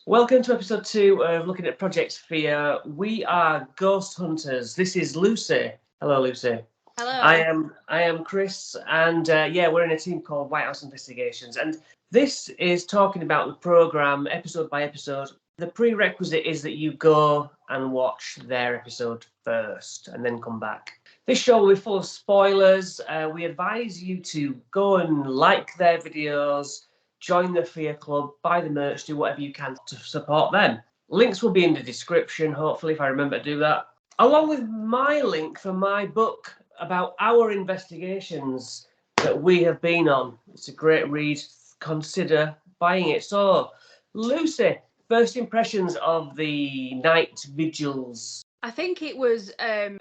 Welcome to episode 2 of Looking at Project Fear. We are ghost hunters. This is Lucy. Hello, Lucy. Hello. I am Chris, and we're in a team called White House Investigations, and this is talking about the program episode by episode. The prerequisite is that you go and watch their episode first, and then come back. This show will be full of spoilers. We advise you to go and like their videos, join the Fear Club, buy the merch, do whatever you can to support them. Links will be in the description, hopefully, if I remember to do that. Along with my link for my book about our investigations that we have been on. It's a great read. Consider buying it. So, Lucy, first impressions of the night vigils. I think it was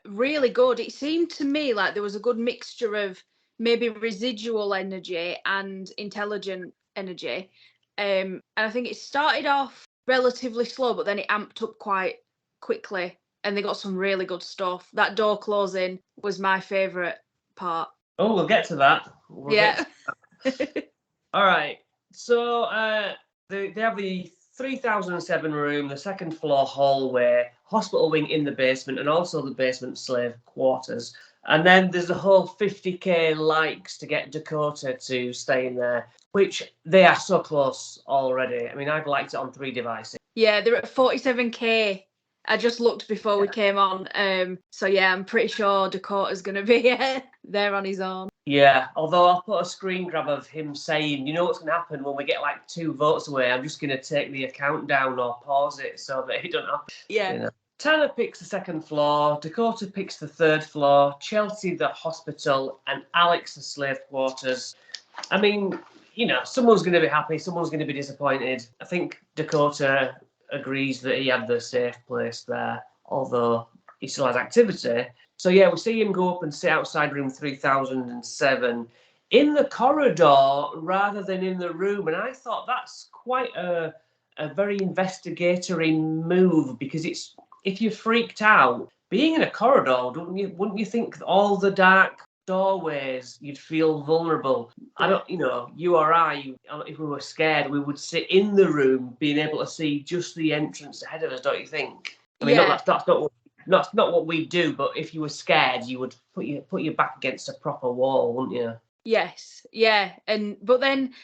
really good. It seemed to me like there was a good mixture of maybe residual energy and intelligent energy. And I think it started off relatively slow, but then it amped up quite quickly. And they got some really good stuff. That door closing was my favourite part. Oh, we'll get to that. All right. So they have the 3007 room, the second floor hallway, hospital wing in the basement, and also the basement slave quarters. And then there's the whole 50k likes to get Dakota to stay in there, which they are so close already. I mean, I've liked it on 3 devices. Yeah, they're at 47k. I just looked before we came on. So yeah, I'm pretty sure Dakota's going to be there on his own. Yeah, although I'll put a screen grab of him saying, you know what's going to happen when we get like 2 votes away, I'm just going to take the account down or pause it so that it don't happen. Yeah. You know. Tanner picks the 2nd floor, Dakota picks the 3rd floor, Chelsea the hospital, and Alex the slave quarters. I mean, you know, someone's going to be happy, someone's going to be disappointed. I think Dakota agrees that he had the safe place there, although he still has activity. So yeah, we see him go up and sit outside room 3007 in the corridor rather than in the room, and I thought that's quite a very investigatory move, because it's, if you're freaked out, being in a corridor, wouldn't you think all the dark doorways, you'd feel vulnerable? I don't, you know, you or I, if we were scared, we would sit in the room being able to see just the entrance ahead of us, don't you think? I mean, that's not what we do, but if you were scared, you would put your back against a proper wall, wouldn't you? Yes, yeah. But then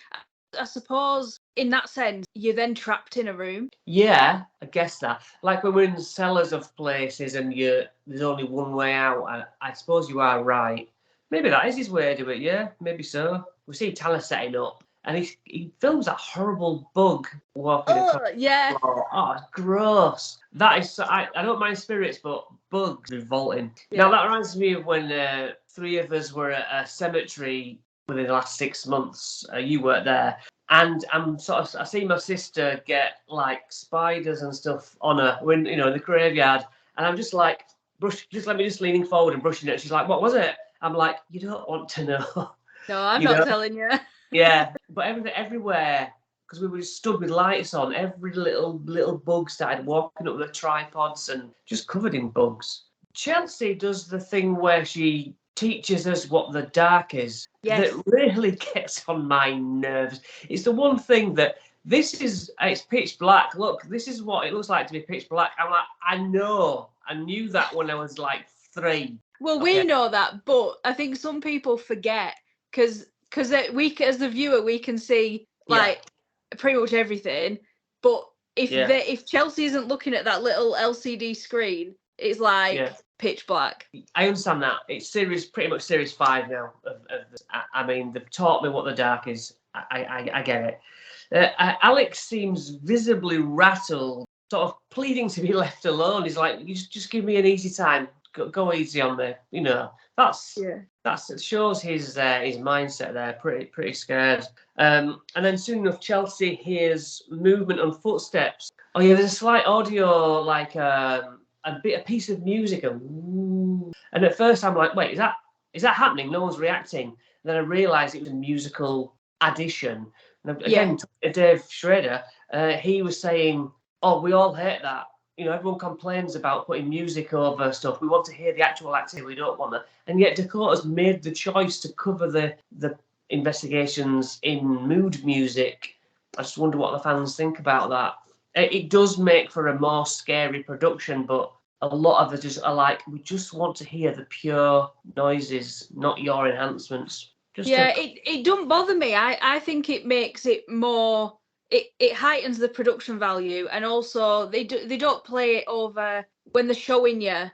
I suppose in that sense, you're then trapped in a room. Yeah, I guess that. Like when we're in the cellars of places and there's only one way out, I suppose you are right. Maybe that is his way to do it, yeah, maybe so. We see Tanner setting up, and he films that horrible bug walking across the floor. Oh, it's gross. That is, I don't mind spirits, but bugs revolting. Yeah. Now, that reminds me of when 3 of us were at a cemetery within the last 6 months. You weren't there. And I see my sister get like spiders and stuff on her when, you know, in the graveyard. And I'm just like, leaning forward and brushing it. She's like, what was it? I'm like, you don't want to know. No, I'm not telling you. Yeah, but everywhere, because we were just stood with lights on, every little bug started walking up with the tripods and just covered in bugs. Chelsea does the thing where she teaches us what the dark is. Yes. That really gets on my nerves. It's the one thing that it's pitch black. Look, this is what it looks like to be pitch black. I'm like, I knew that when I was like 3. Well, we know that, but I think some people forget because we, as the viewer, we can see like pretty much everything. But if Chelsea isn't looking at that little LCD screen, it's like pitch black. I understand that. It's pretty much series 5 now. I mean, they've taught me what the dark is. I get it. Alex seems visibly rattled, sort of pleading to be left alone. He's like, you just give me an easy time. Go easy on me. You know, it shows his mindset there. Pretty scared. And then soon enough, Chelsea hears movement and footsteps. Oh yeah, there's a slight audio, like a piece of music, and at first I'm like, wait, is that happening? No one's reacting. And then I realised it was a musical addition. And again, Dave Schrader, he was saying, oh, we all hate that. You know, everyone complains about putting music over stuff. We want to hear the actual activity. We don't want that. And yet Dakota's made the choice to cover the investigations in mood music. I just wonder what the fans think about that. It does make for a more scary production, but a lot of us are like, we just want to hear the pure noises, not your enhancements. It don't bother me. I think it makes it more. It heightens the production value, and also they don't play it over when they're showing you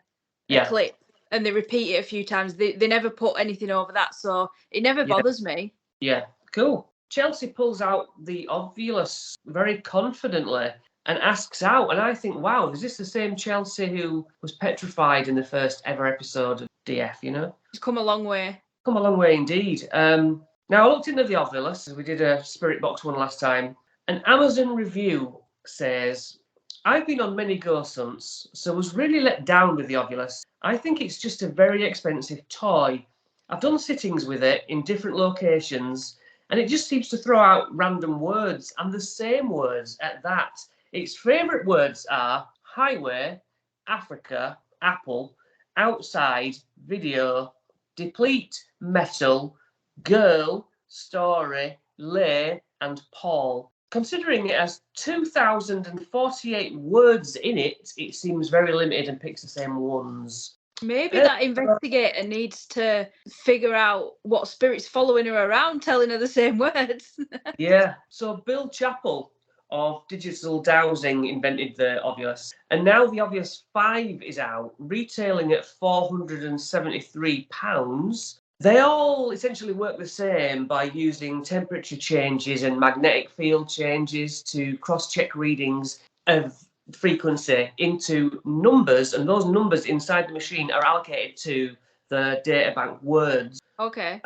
a clip and they repeat it a few times. They never put anything over that, so it never bothers me. Yeah, cool. Chelsea pulls out the ovulus very confidently and asks out, and I think, wow, is this the same Chelsea who was petrified in the first ever episode of DF? You know, it's come a long way. Come a long way indeed. Now I looked into the ovulus. We did a spirit box one last time. An Amazon review says, I've been on many ghost hunts, so was really let down with the ovulus. I think it's just a very expensive toy. I've done sittings with it in different locations, and it just seems to throw out random words, and the same words at that. Its favourite words are highway, Africa, apple, outside, video, deplete, metal, girl, story, lay, and Paul. Considering it has 2,048 words in it, it seems very limited and picks the same ones. Maybe that investigator needs to figure out what spirit's following her around, telling her the same words. Yeah. So Bill Chappell of Digital Dowsing invented the ovulus, and now the ovulus 5 is out, retailing at £473. They all essentially work the same by using temperature changes and magnetic field changes to cross-check readings of frequency into numbers, and those numbers inside the machine are allocated to the databank words. Okay.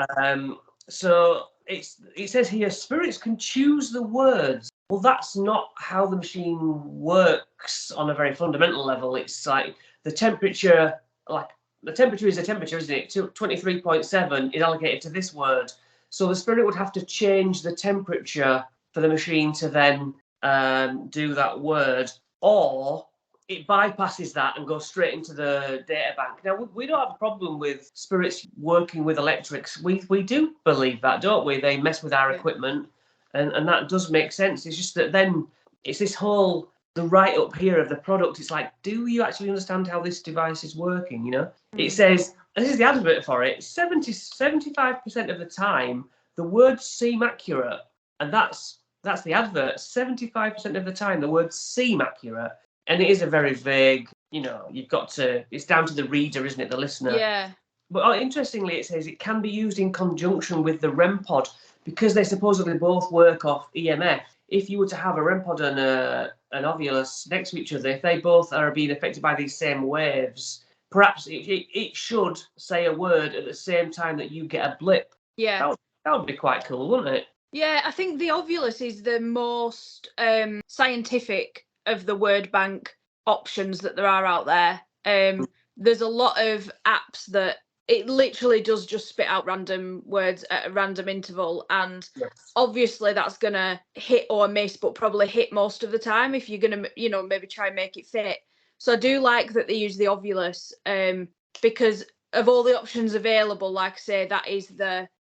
So it says here, spirits can choose the words. Well, that's not how the machine works on a very fundamental level. It's like the temperature, the temperature is a temperature, isn't it? 23.7 is allocated to this word. So the spirit would have to change the temperature for the machine to then do that word, or it bypasses that and goes straight into the data bank. Now, we don't have a problem with spirits working with electrics. We do believe that, don't we? They mess with our equipment, and that does make sense. It's just that then it's this whole, the right up here of the product. It's like, do you actually understand how this device is working, you know? It says, this is the advert for it, 75% of the time, the words seem accurate. And that's the advert. 75% of the time, the words seem accurate. And it is a very vague, you know, you've got to, it's down to the reader, isn't it, the listener? Yeah. But interestingly, it says it can be used in conjunction with the REM pod because they supposedly both work off EMF. If you were to have a REM pod and an ovulus next to each other, if they both are being affected by these same waves, perhaps it should say a word at the same time that you get a blip. Yeah. That would be quite cool, wouldn't it? Yeah, I think the ovulus is the most scientific of the word bank options that there are out there. There's a lot of apps that it literally does just spit out random words at a random interval, and obviously that's gonna hit or miss, but probably hit most of the time if you're gonna, you know, maybe try and make it fit. So I do like that they use the ovulus, because of all the options available, like I say,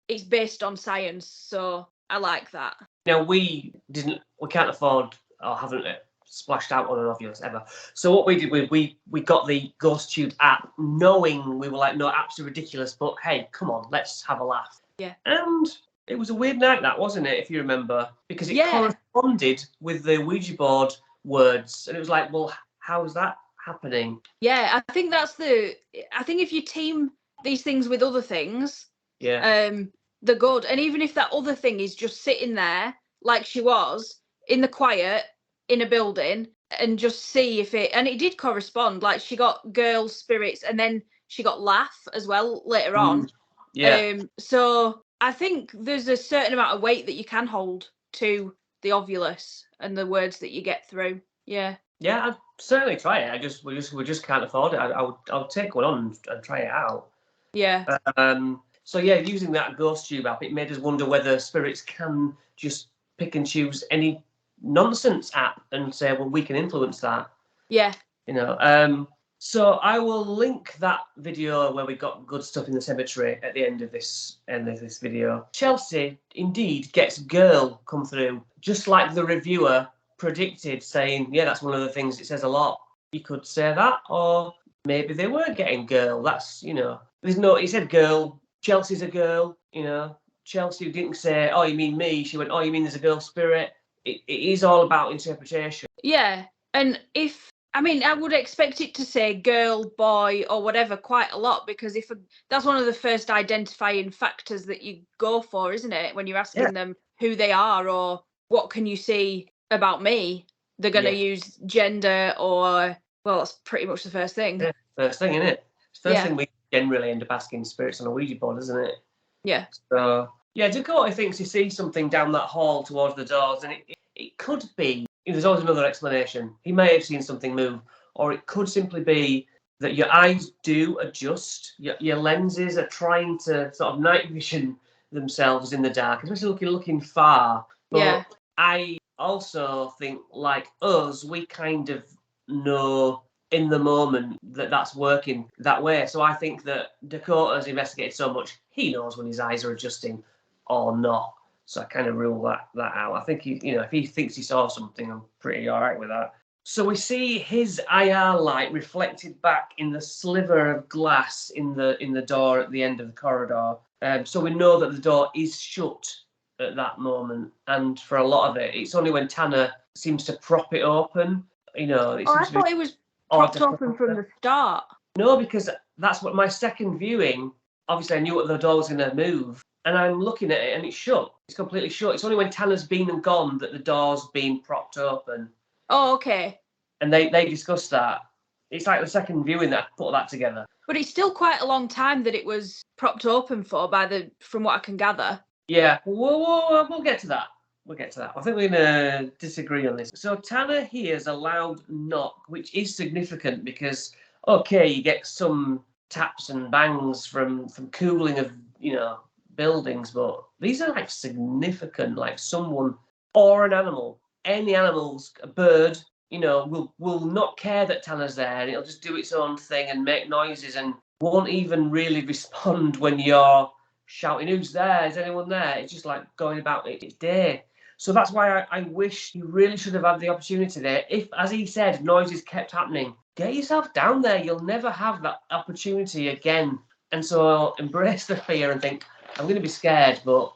it's based on science, so I like that. Now we can't afford, or haven't splashed out on an ovulus ever. So what we did was we got the Ghost Tube app, knowing we were like, no, apps are ridiculous, but hey, come on, let's have a laugh. Yeah. And it was a weird night, that, wasn't it, if you remember? Because it corresponded with the Ouija board words. And it was like, well, how's that happening? Yeah, I think if you team these things with other things, they're good. And even if that other thing is just sitting there, like she was, in the quiet, in a building, and just see if it did correspond. Like she got girl spirits and then she got laugh as well later on. So I think there's a certain amount of weight that you can hold to the ovulus and the words that you get through. Yeah I'd certainly try it. We just can't afford it. I'll take one on and try it out. So using that Ghost Tube app, it made us wonder whether spirits can just pick and choose any nonsense app and say, well, we can influence that. You know. So I will link that video where we got good stuff in the cemetery at the end of this video. Chelsea indeed gets girl come through, just like the reviewer predicted, saying, yeah, that's one of the things it says a lot. You could say that, or maybe they were getting girl. That's, there's no, he said girl, Chelsea's a girl, Chelsea didn't say, oh, you mean me? She went, oh, you mean there's a girl spirit? It is all about interpretation. Yeah. And I would expect it to say girl, boy, or whatever quite a lot, because that's one of the first identifying factors that you go for, isn't it? When you're asking them who they are or what can you see about me, they're going to use gender or, well, that's pretty much the first thing. Yeah, first thing, isn't it? First thing we generally end up asking spirits on a Ouija board, isn't it? Yeah. So, yeah, Dakota thinks he sees something down that hall towards the doors, and it could be, there's always another explanation. He may have seen something move, or it could simply be that your eyes do adjust. Your lenses are trying to sort of night vision themselves in the dark, especially looking far. But I also think, like us, we kind of know in the moment that that's working that way. So I think that Dakota's investigated so much, he knows when his eyes are adjusting or not. So I kind of rule that out. I think if he thinks he saw something, I'm pretty all right with that. So we see his IR light reflected back in the sliver of glass in the door at the end of the corridor. So we know that the door is shut at that moment. And for a lot of it, it's only when Tanner seems to prop it open. I thought it was propped open from the start. No, because that's what my second viewing. Obviously, I knew what the door was going to move. And I'm looking at it and it's shut. It's completely shut. It's only when Tanner's been and gone that the door's been propped open. Oh, okay. And they discussed that. It's like the second viewing that I put that together. But it's still quite a long time that it was propped open for, from what I can gather. Yeah, we'll get to that. We'll get to that. I think we're going to disagree on this. So Tanner hears a loud knock, which is significant because, okay, you get some taps and bangs from cooling of, buildings, but these are like significant, like someone or an animal, any animals, a bird, will not care that Tanner's there, and it'll just do its own thing and make noises and won't even really respond when you're shouting, who's there? Is anyone there? It's just like going about its day. So that's why I wish you really should have had the opportunity there. If, as he said, noises kept happening, get yourself down there. You'll never have that opportunity again. And so embrace the fear and think, I'm going to be scared, but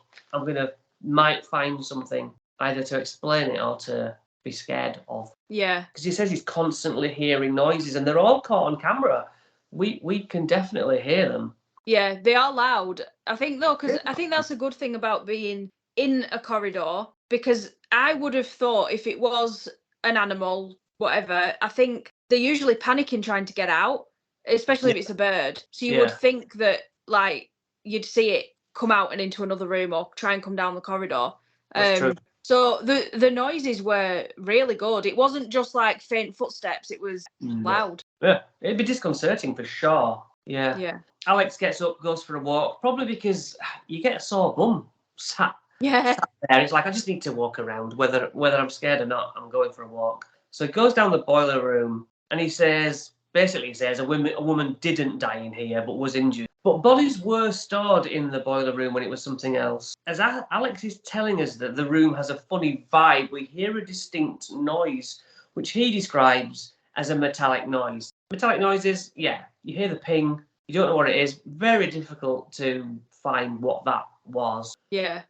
might find something either to explain it or to be scared of. Yeah. Because he says he's constantly hearing noises and they're all caught on camera. We can definitely hear them. Yeah, they are loud. I think that's a good thing about being in a corridor, because I would have thought if it was an animal, whatever, I think they're usually panicking trying to get out, especially if it's a bird. So you would think that, like, you'd see it come out and into another room or try and come down the corridor. That's true. So the noises were really good. It wasn't just like faint footsteps, it was loud. Yeah, it'd be disconcerting for sure. Yeah. Yeah. Alex gets up, goes for a walk, probably because you get a sore bum sat there. It's like, I just need to walk around, whether I'm scared or not, I'm going for a walk. So he goes down the boiler room and he says a woman didn't die in here but was injured. But bodies were stored in the boiler room when it was something else. As Alex is telling us that the room has a funny vibe, we hear a distinct noise, which he describes as a metallic noise. Metallic noises, you hear the ping, you don't know what it is, very difficult to find what that was. Yeah.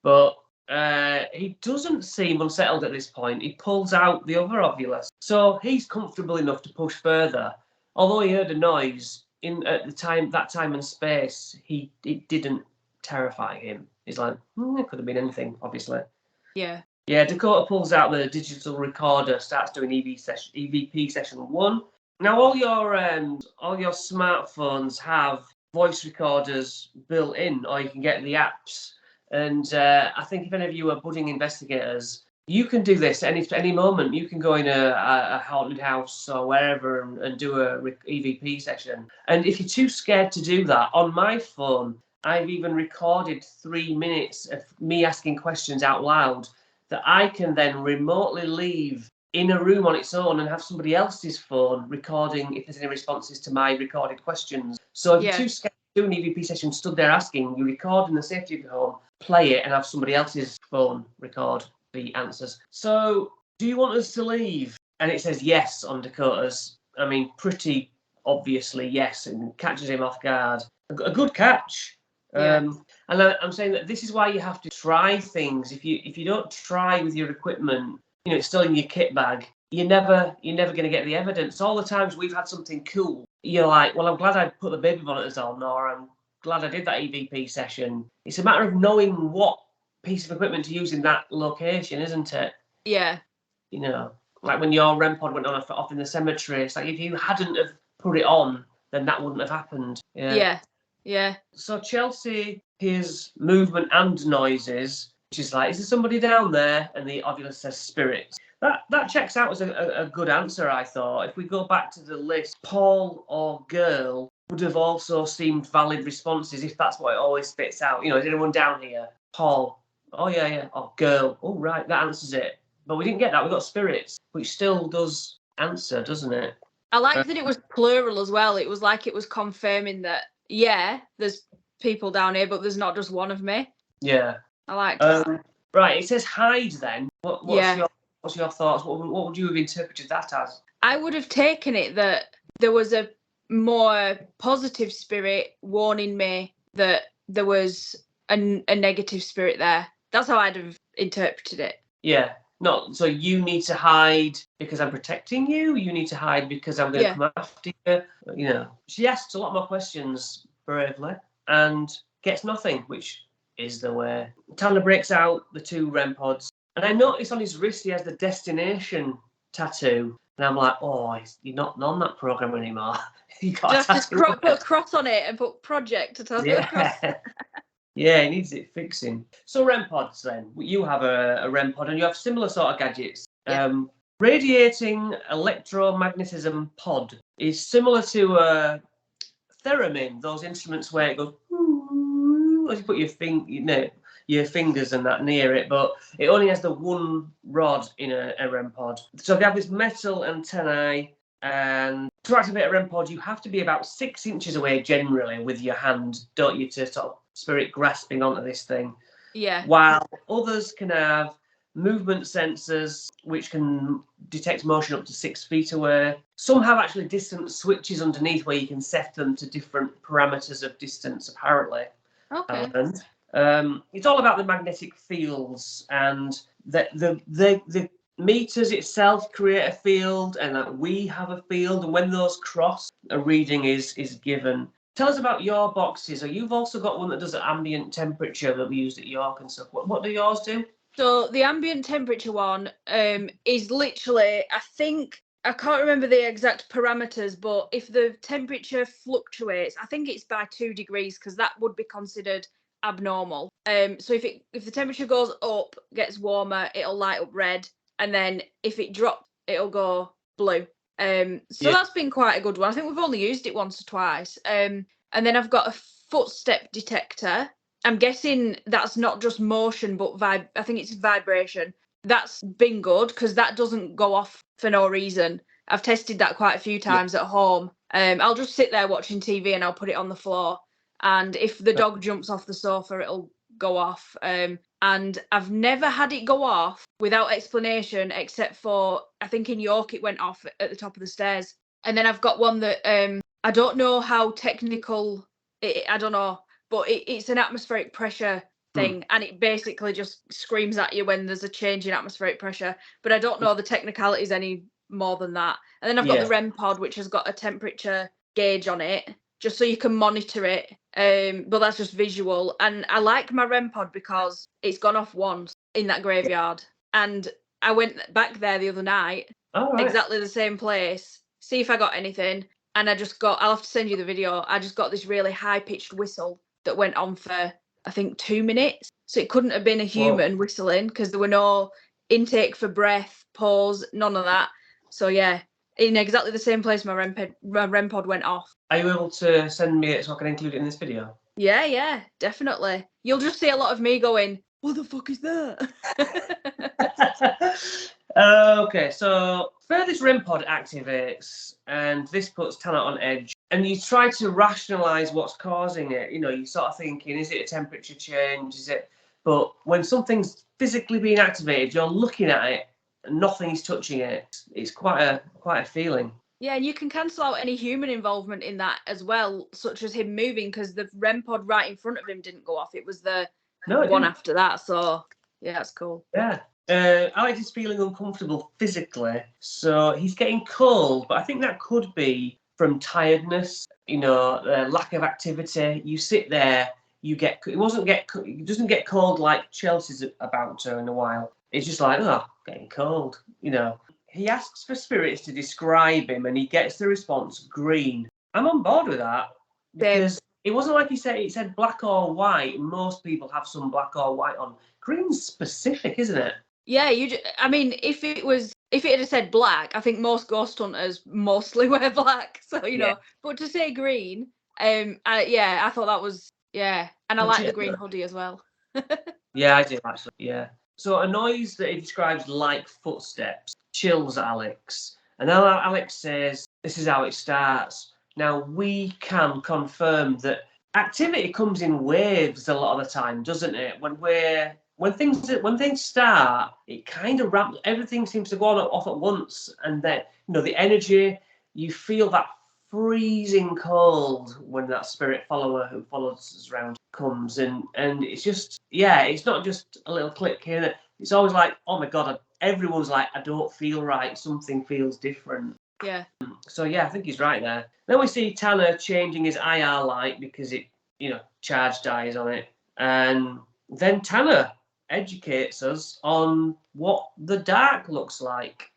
But he doesn't seem unsettled at this point. He pulls out the other ovulus. So he's comfortable enough to push further. Although he heard a noise, at that time and space, it didn't terrify him. He's like, it could have been anything, obviously. Yeah. Yeah, Dakota pulls out the digital recorder, starts doing EVP session 1. Now all your smartphones have voice recorders built in, or you can get the apps. And I think if any of you are budding investigators, you can do this at any moment. You can go in a haunted house or wherever and do a EVP session. And if you're too scared to do that, on my phone, I've even recorded 3 minutes of me asking questions out loud that I can then remotely leave in a room on its own and have somebody else's phone recording if there's any responses to my recorded questions. So if you're too scared to do an EVP session, stood there asking, you record in the safety of your home, play it, and have somebody else's phone record the answers. So do you want us to leave? And it says yes on Dakota's. I mean, pretty obviously yes, and catches him off guard. A good catch. Yeah. And I'm saying that this is why you have to try things. If you don't try with your equipment, it's still in your kit bag. You're never going to get the evidence. All the times we've had something cool, you're like, well, I'm glad I put the baby monitors on, or I'm glad I did that EVP session. It's a matter of knowing what piece of equipment to use in that location, isn't it? Yeah. Like when your REM pod went on off in the cemetery, it's like if you hadn't have put it on, then that wouldn't have happened. Yeah. So Chelsea hears movement and noises. She's like, is there somebody down there? And the ovulus says spirits. That checks out as a good answer, I thought. If we go back to the list, Paul or girl would have also seemed valid responses if that's what it always spits out. Is anyone down here? Paul. Oh, yeah. Oh, girl. Oh, right, that answers it. But we didn't get that. We got spirits, which still does answer, doesn't it? I like that it was plural as well. It was like it was confirming that, yeah, there's people down here, but there's not just one of me. Yeah. I like that. Right, it says hide then. What's your thoughts? What would you have interpreted that as? I would have taken it that there was a more positive spirit warning me that there was a negative spirit there. That's how I'd have interpreted it. Yeah. Not so you need to hide because I'm protecting you. You need to hide because I'm going to come after you. She asks a lot more questions bravely and gets nothing, which is the way. Tanner breaks out the 2 REM pods, and I notice on his wrist he has the destination tattoo, and I'm like, oh, you're not on that program anymore. You got just put a cross on it and put project across. Yeah, he needs it fixing. So REM pods then. You have a REM pod and you have similar sort of gadgets. Yeah. Radiating electromagnetism pod is similar to a theremin, those instruments where it goes as you put your fingers and that near it, but it only has the one rod in a REM pod. So they have this metal antennae, and to activate a REM pod, you have to be about 6 inches away generally with your hand, don't you, to sort of spirit grasping onto this thing. Yeah. While others can have movement sensors, which can detect motion up to 6 feet away. Some have actually distance switches underneath where you can set them to different parameters of distance, apparently. Okay. And it's all about the magnetic fields, and the meters itself create a field, and that we have a field, and when those cross, a reading is given. Tell us about your boxes. Or you've also got one that does ambient temperature that we used at York and stuff. What do yours do? So the ambient temperature one is literally, I can't remember the exact parameters, but if the temperature fluctuates, I think it's by 2 degrees, because that would be considered abnormal. So if the temperature goes up, gets warmer, it'll light up red, and then if it drops, it'll go blue. That's been quite a good one. I think we've only used it once or twice. And then I've got a footstep detector. I'm guessing that's not just motion, but I think it's vibration. That's been good because that doesn't go off for no reason. I've tested that quite a few times at home. I'll just sit there watching TV and I'll put it on the floor. And if the dog jumps off the sofa, it'll go off. And I've never had it go off without explanation, except for, I think in York it went off at the top of the stairs. And then I've got one that I don't know how technical, I don't know, but it's an atmospheric pressure thing, and it basically just screams at you when there's a change in atmospheric pressure. But I don't know the technicalities any more than that. And then I've got the REM pod, which has got a temperature gauge on it, just so you can monitor it. But that's just visual. And I like my REM pod because it's gone off once in that graveyard. And I went back there the other night, exactly the same place, see if I got anything. And I'll have to send you the video. I just got this really high-pitched whistle that went on for, I think, 2 minutes. So it couldn't have been a human whistling, because there were no intake for breath, pause, none of that. So yeah, in exactly the same place my REM pod went off. Are you able to send me it so I can include it in this video? Yeah, definitely. You'll just see a lot of me going, what the fuck is that? Okay, so this REM pod activates, and this puts Tanner on edge. And you try to rationalise what's causing it. You sort of thinking, is it a temperature change? But when something's physically being activated, you're looking at it, nothing is touching it. It's quite a feeling. Yeah, and you can cancel out any human involvement in that as well, such as him moving, because the REM pod right in front of him didn't go off. It was the No, it one didn't. after that. So yeah, that's cool. Yeah. Alex is feeling uncomfortable physically, so he's getting cold, but I think that could be from tiredness, lack of activity. You sit there, it doesn't get cold like Chelsea's about to in a while. It's just like, oh, getting cold, He asks for spirits to describe him, and he gets the response green. I'm on board with that because it wasn't like it said black or white. Most people have some black or white on. Green's specific, isn't it? Yeah, I mean, if it had said black, I think most ghost hunters mostly wear black. So but to say green, I thought that was and I like the green hoodie as well. Yeah, I do actually. Yeah. So a noise that he describes like footsteps chills Alex, and then Alex says, "This is how it starts." Now we can confirm that activity comes in waves a lot of the time, doesn't it? When things start, it kind of ramps. Everything seems to go on off at once, and then the energy. You feel that freezing cold when that spirit follower who follows us around comes, and it's just it's not just a little click here. It's always like, oh my god, everyone's like, I don't feel right. Something feels different. Yeah. So I think he's right there. Then we see Tanner changing his IR light because it charge dies on it, and then Tanner educates us on what the dark looks like.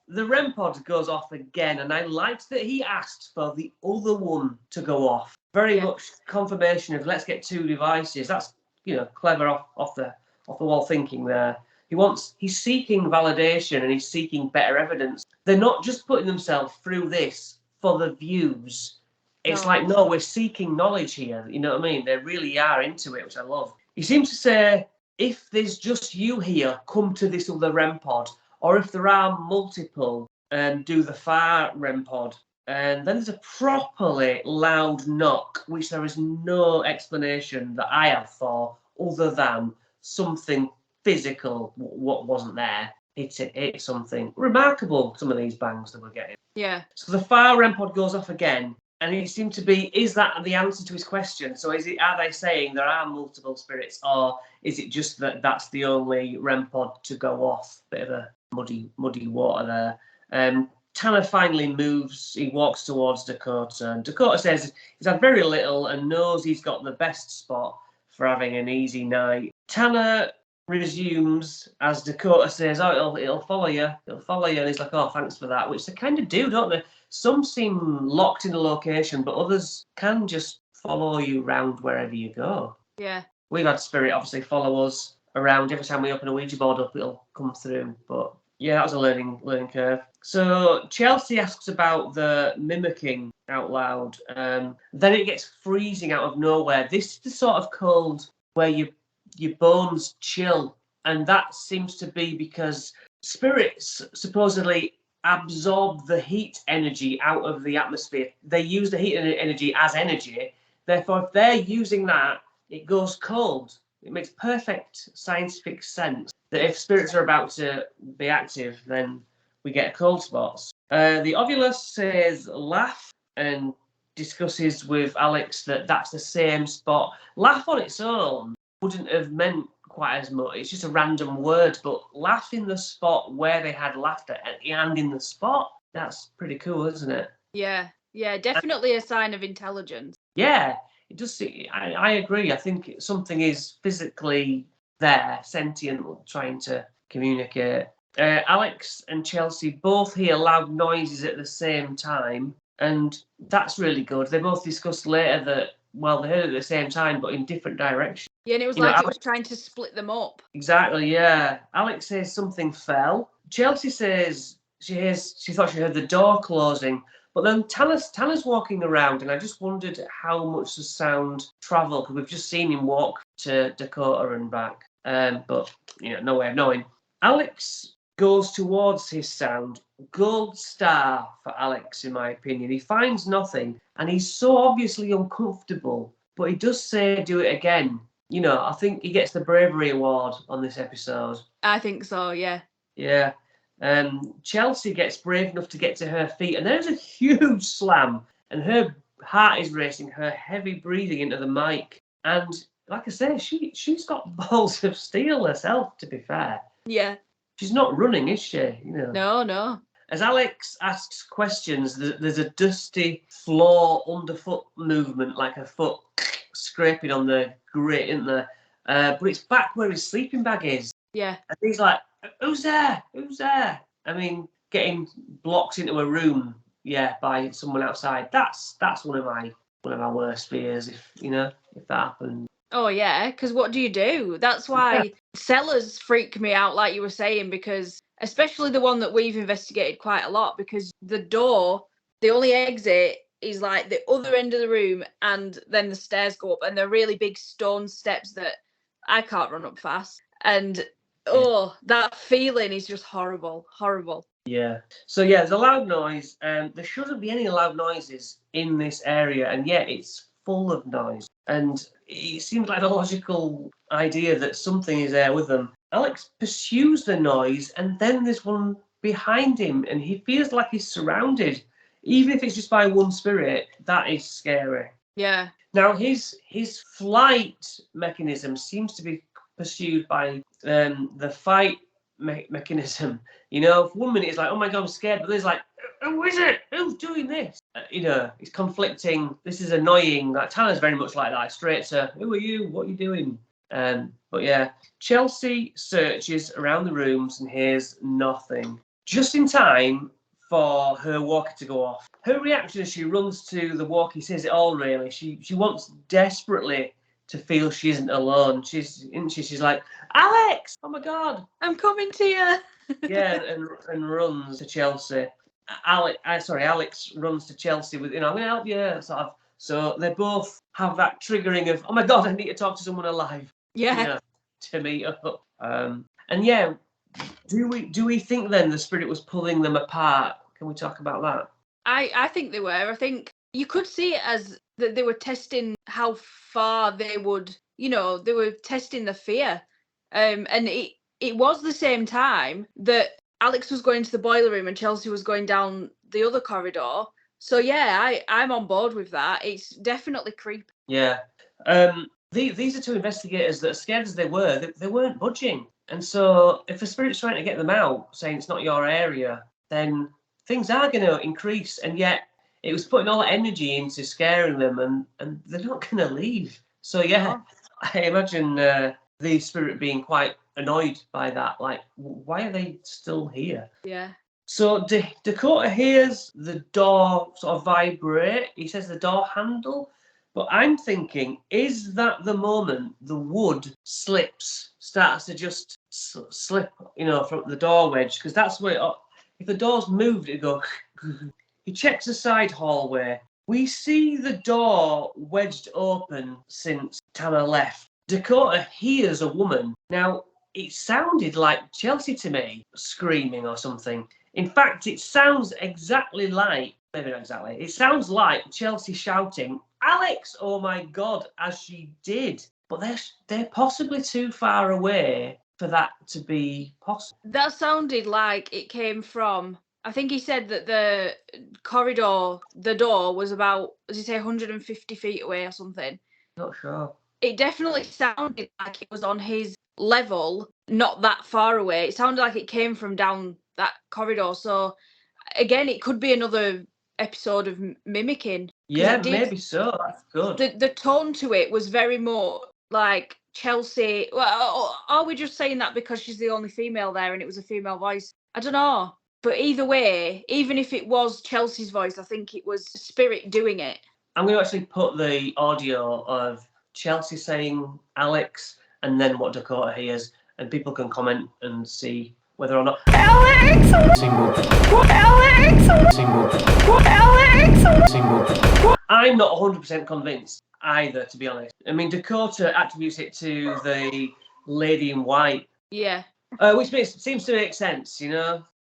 The REM pod goes off again, and I liked that he asked for the other one to go off. Very much confirmation of let's get two devices. That's clever off the wall thinking there. He's seeking validation and he's seeking better evidence. They're not just putting themselves through this for the views. It's like, no, we're seeking knowledge here. You know what I mean? They really are into it, which I love. He seems to say, if there's just you here, come to this other REM pod. Or if there are multiple, do the far REM pod. And then there's a properly loud knock, which there is no explanation that I have for other than something physical, what wasn't there. It's something remarkable, some of these bangs that we're getting. Yeah. So the far REM pod goes off again. And it seemed to be, is that the answer to his question? So are they saying there are multiple spirits, or is it just that that's the only REM pod to go off? Bit of a muddy water there. Tanner finally moves. He walks towards Dakota. And Dakota says he's had very little and knows he's got the best spot for having an easy night. Tanner resumes as Dakota says, oh, it'll follow you. It'll follow you. And he's like, oh, thanks for that, which they kind of do, don't they? Some seem locked in a location, but others can just follow you around wherever you go. Yeah. We've had spirit obviously follow us around every time we open a Ouija board up, it'll come through. But that was a learning curve. So Chelsea asks about the mimicking out loud. Then it gets freezing out of nowhere. This is the sort of cold where your bones chill, and that seems to be because spirits supposedly absorb the heat energy out of the atmosphere. They use the heat energy as energy. Therefore, if they're using that, it goes cold. It makes perfect scientific sense that if spirits are about to be active, then we get cold spots. The ovulus says laugh and discusses with Alex that that's the same spot. Laugh on its own wouldn't have meant quite as much. It's just a random word, but laugh in the spot where they had laughter and in the spot, that's pretty cool, isn't it? Yeah, definitely a sign of intelligence. Yeah, it does. I agree. I think something is physically there, sentient, trying to communicate. Alex and Chelsea both hear loud noises at the same time, and that's really good. They both discussed later that, well, they heard it at the same time, but in different directions. Yeah, and it was it was trying to split them up. Exactly, yeah. Alex says something fell. Chelsea says she thought she heard the door closing, but then Tanner's walking around, and I just wondered how much the sound travelled, because we've just seen him walk to Dakota and back. But no way of knowing. Alex goes towards his sound. Gold star for Alex, in my opinion. He finds nothing, and he's so obviously uncomfortable, but he does say do it again. you know, I think he gets the bravery award on this episode. I think so, yeah. Yeah. Chelsea gets brave enough to get to her feet, and there's a huge slam, and her heart is racing, her heavy breathing into the mic. And like I say, she's got balls of steel herself, to be fair. Yeah. She's not running, is she? You know. No. As Alex asks questions, there's a dusty floor underfoot movement, like a foot scraping on the grit, isn't there? But it's back where his sleeping bag is. Yeah. And he's like, "Who's there? Who's there?" I mean, getting blocked into a room, yeah, by someone outside. That's one of my worst fears. If that happened. Oh yeah, because what do you do? That's why cellars freak me out, like you were saying, because especially the one that we've investigated quite a lot, because the door, the only exit is like the other end of the room, and then the stairs go up, and they're really big stone steps that I can't run up fast. And that feeling is just horrible. Yeah. So yeah, there's a loud noise. There shouldn't be any loud noises in this area, and yet it's full of noise. And it seems like a logical idea that something is there with them. Alex pursues the noise, and then there's one behind him, and he feels like he's surrounded. Even if it's just by one spirit, that is scary. Yeah. Now his flight mechanism seems to be pursued by the fight mechanism. You know, for 1 minute it's like, oh my god, I'm scared, but there's like, who is it? Who's doing this? It's conflicting. This is annoying. Like Tanner's very much like that. Straight to, who are you? What are you doing? But yeah, Chelsea searches around the rooms and hears nothing. Just in time for her walkie to go off. Her reaction as she runs to the walkie says it all, really. She wants desperately to feel she isn't alone. She's like, Alex! Oh my god! I'm coming to you. Yeah, and runs to Chelsea. Alex runs to Chelsea with, I'm going to help you, sort of. So they both have that triggering of, oh my god, I need to talk to someone alive. Yeah. To meet up. And yeah, do we think then the spirit was pulling them apart? Can we talk about that? I think they were. I think you could see it as that they were testing how far they would, they were testing the fear. And it was the same time that Alex was going to the boiler room and Chelsea was going down the other corridor. So yeah, I'm on board with that. It's definitely creepy. Yeah. These are two investigators that, scared as they were, they weren't budging. And so if the spirit's trying to get them out, saying it's not your area, then things are going to increase. And yet it was putting all that energy into scaring them, and they're not going to leave. So yeah, I imagine the spirit being quite annoyed by that. Like, why are they still here? Yeah. So Dakota hears the door sort of vibrate. He says the door handle. But I'm thinking, is that the moment the wood starts to just slip, from the door wedge? Because that's where, if the door's moved, it'd go. He checks the side hallway. We see the door wedged open since Tanner left. Dakota hears a woman. Now, it sounded like Chelsea to me, screaming or something. In fact, it sounds exactly like, maybe not exactly, it sounds like Chelsea shouting, Alex, oh my God, as she did. But they're possibly too far away for that to be possible. That sounded like it came from, I think he said that the corridor, the door was about, as you say, 150 feet away or something. Not sure. It definitely sounded like it was on his level, not that far away. It sounded like it came from down that corridor. So again, it could be another episode of mimicking. Yeah, maybe so. That's good. The tone to it was very more like Chelsea. Well, are we just saying that because she's the only female there and it was a female voice? I don't know. But either way, even if it was Chelsea's voice, I think it was spirit doing it. I'm going to actually put the audio of Chelsea saying Alex and then what Dakota hears, and people can comment and see whether or not Alex! Single. What Alex? Single. What Alex? Single. I'm not 100% convinced either, to be honest. I mean, Dakota attributes it to the lady in white. Yeah. Which seems to make sense,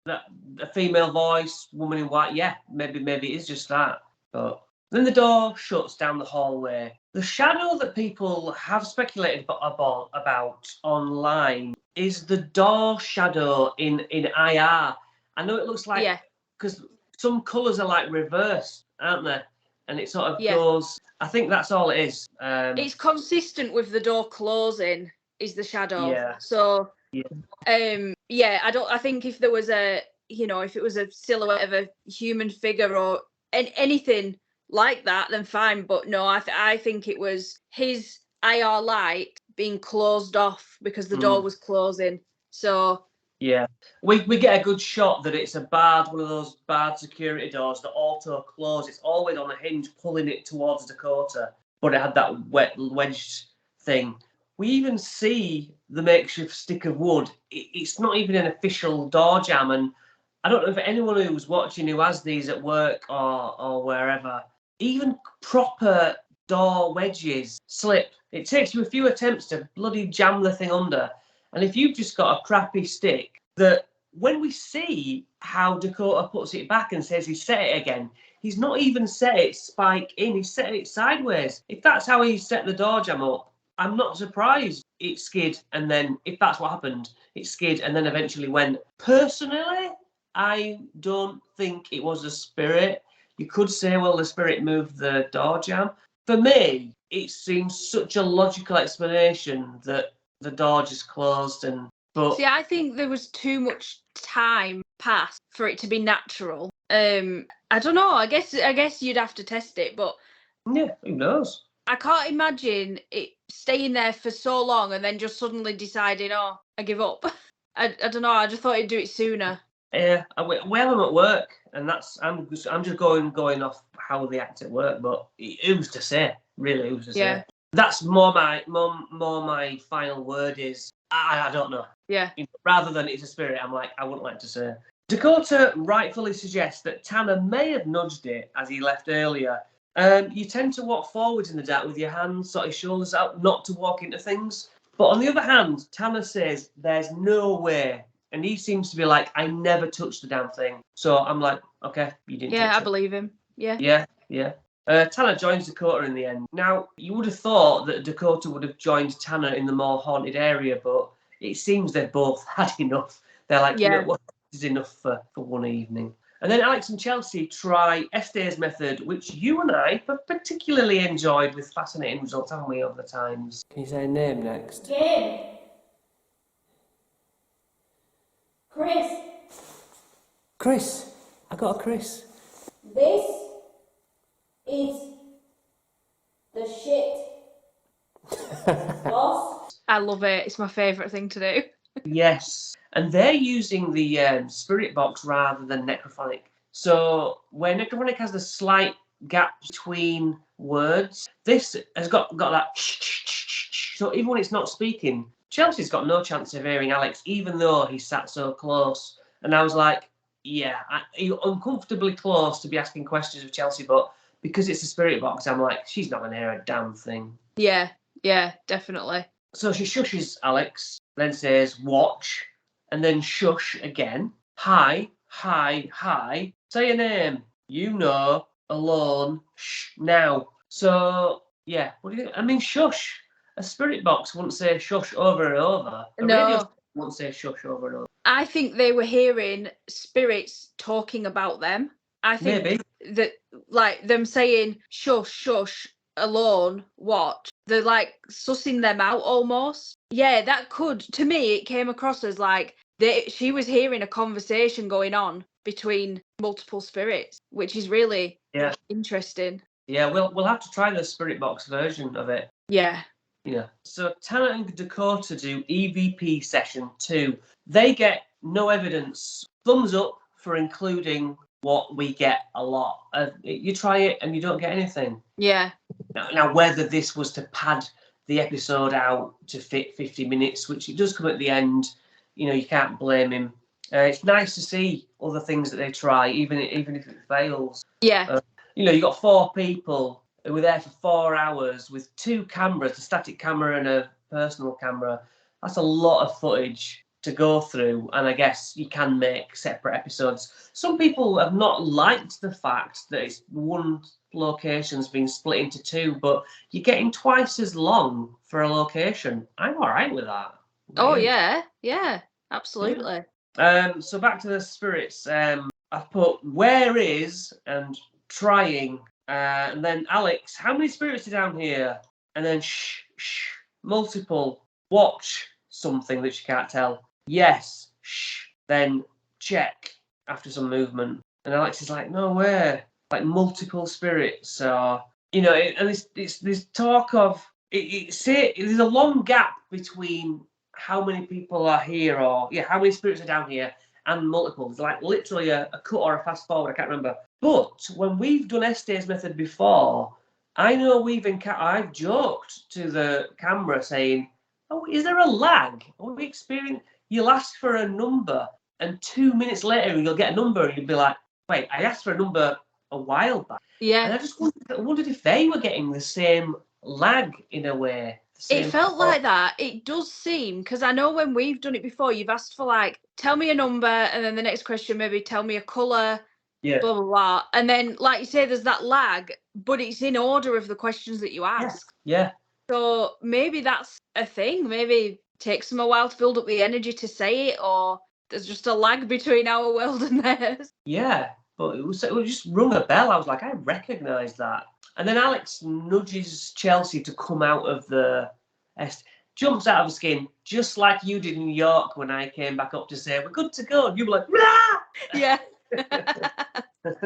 that a female voice, woman in white. Yeah, maybe it is just that. But then the door shuts down the hallway, The shadow that people have speculated about online is the door shadow in IR. I know it looks like, because some colours are like reversed, aren't they? And it sort of goes. I think that's all it is. It's consistent with the door closing. Is the shadow? Yeah. So. Yeah. I think if there was if it was a silhouette of a human figure or anything like that, then fine. But no, I think it was his IR light being closed off because the door was closing. So yeah, we get a good shot that it's a one of those barred security doors that auto close. It's always on a hinge, pulling it towards Dakota, but it had that wedged thing. We even see the makeshift stick of wood. It's not even an official door jam, and I don't know if anyone who's watching who has these at work or wherever, even proper door wedges slip. It takes you a few attempts to bloody jam the thing under. And if you've just got a crappy stick, that when we see how Dakota puts it back and says he set it again, he's not even set it spike in, he's set it sideways. If that's how he set the door jam up, I'm not surprised it skid, and then, if that's what happened, it skid and then eventually went. Personally, I don't think it was a spirit. You could say, well, the spirit moved the door jam. For me, it seems such a logical explanation that the door just closed. See, I think there was too much time passed for it to be natural. I don't know. I guess you'd have to test it, but yeah, who knows? I can't imagine it staying there for so long and then just suddenly deciding, oh, I give up. I don't know. I just thought he'd do it sooner. Yeah, well, I'm at work, and I'm just going off how they act at work. But who's to say? Really, who's to say? That's more my final word is I don't know. Yeah. Rather than it's a spirit, I'm like, I wouldn't like to say. Dakota rightfully suggests that Tanner may have nudged it as he left earlier. You tend to walk forwards in the dark with your hands sort of shoulders out, not to walk into things. But on the other hand, Tanner says there's no way. And he seems to be like, I never touched the damn thing. So I'm like, okay, you didn't touch it. Yeah, I believe him. Yeah. Tanner joins Dakota in the end. Now, you would have thought that Dakota would have joined Tanner in the more haunted area, but it seems they've both had enough. They're like, you know what, this is enough for one evening. And then Alex and Chelsea try Esther's method, which you and I have particularly enjoyed with fascinating results, haven't we, over the times? Can you say a name next? Jim. Chris. Chris. I got a Chris. This is the shit. Boss. I love it. It's my favourite thing to do. Yes. And they're using the spirit box rather than necrophonic. So where necrophonic has the slight gap between words, this has got that. So even when it's not speaking, Chelsea's got no chance of hearing Alex, even though he sat so close. And I was like, yeah, you're uncomfortably close to be asking questions of Chelsea, but because it's a spirit box, I'm like, she's not going to hear a damn thing. Yeah, definitely. So she shushes Alex, then says, watch. And then shush again. Hi. Say your name. You know. Alone. Shh. Now. So, yeah. What do you think? I mean, shush. A spirit box wouldn't say shush over and over. A radio wouldn't say shush over and over. I think they were hearing spirits talking about them. I think maybe that, like, them saying shush, alone, watch. They're like sussing them out almost. Yeah, that could. To me, it came across as like she was hearing a conversation going on between multiple spirits, which is really interesting. Yeah, we'll have to try the spirit box version of it. Yeah. So Tanner and Dakota do EVP session 2. They get no evidence. Thumbs up for including what we get a lot. You try it and you don't get anything. Yeah. Now, whether this was to pad the episode out to fit 50 minutes, which it does come at the end, you can't blame him. It's nice to see other things that they try, even if it fails. Yeah. You got 4 people who were there for 4 hours with 2 cameras, a static camera and a personal camera. That's a lot of footage to go through, and I guess you can make separate episodes. Some people have not liked the fact that it's one location's been split into 2, but you're getting twice as long for a location. I'm all right with that. Oh Really. yeah, absolutely. So back to the spirits. I've put where is and trying, and then Alex, how many spirits are down here? And then shh, multiple. Watch something that you can't tell. Yes, shh. Then check after some movement. And Alex is like, no way. Like multiple spirits, or and it's this talk of there's a long gap between how many people are here, or how many spirits are down here, and multiples. Like literally a cut or a fast forward. I can't remember. But when we've done Este's method before, I know I've joked to the camera saying, "Oh, is there a lag? Are we experiencing? You'll ask for a number, and 2 minutes later you'll get a number, and you'll be like, wait, I asked for a number a while back." Yeah. And I just wondered if they were getting the same lag in a way. It felt like that. It does seem, because I know when we've done it before, you've asked for like, tell me a number, and then the next question maybe tell me a colour, Yeah. blah, blah, blah. And then, like you say, there's that lag, but it's in order of the questions that you ask. Yeah. So maybe that's a thing. Maybe it takes them a while to build up the energy to say it, or there's just a lag between our world and theirs. Yeah. But it just rung a bell. I was like, I recognise that. And then Alex nudges Chelsea to come out of the jumps out of the skin, just like you did in New York when I came back up to say, we're good to go. And you were like, rah! Yeah. And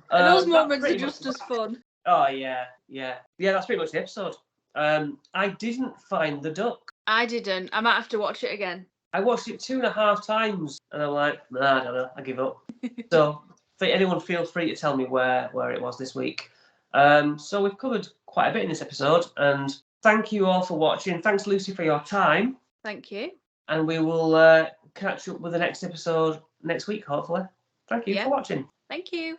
those moments are just as fun. Oh, yeah. That's pretty much the episode. I didn't find the duck. I didn't. I might have to watch it again. I watched it 2.5 times, and I'm like, nah, I don't know. I give up. So, for anyone, feel free to tell me where it was this week. So we've covered quite a bit in this episode, and thank you all for watching. Thanks, Lucy, for your time. Thank you. And we will catch up with the next episode next week, hopefully. Thank you for watching. Thank you.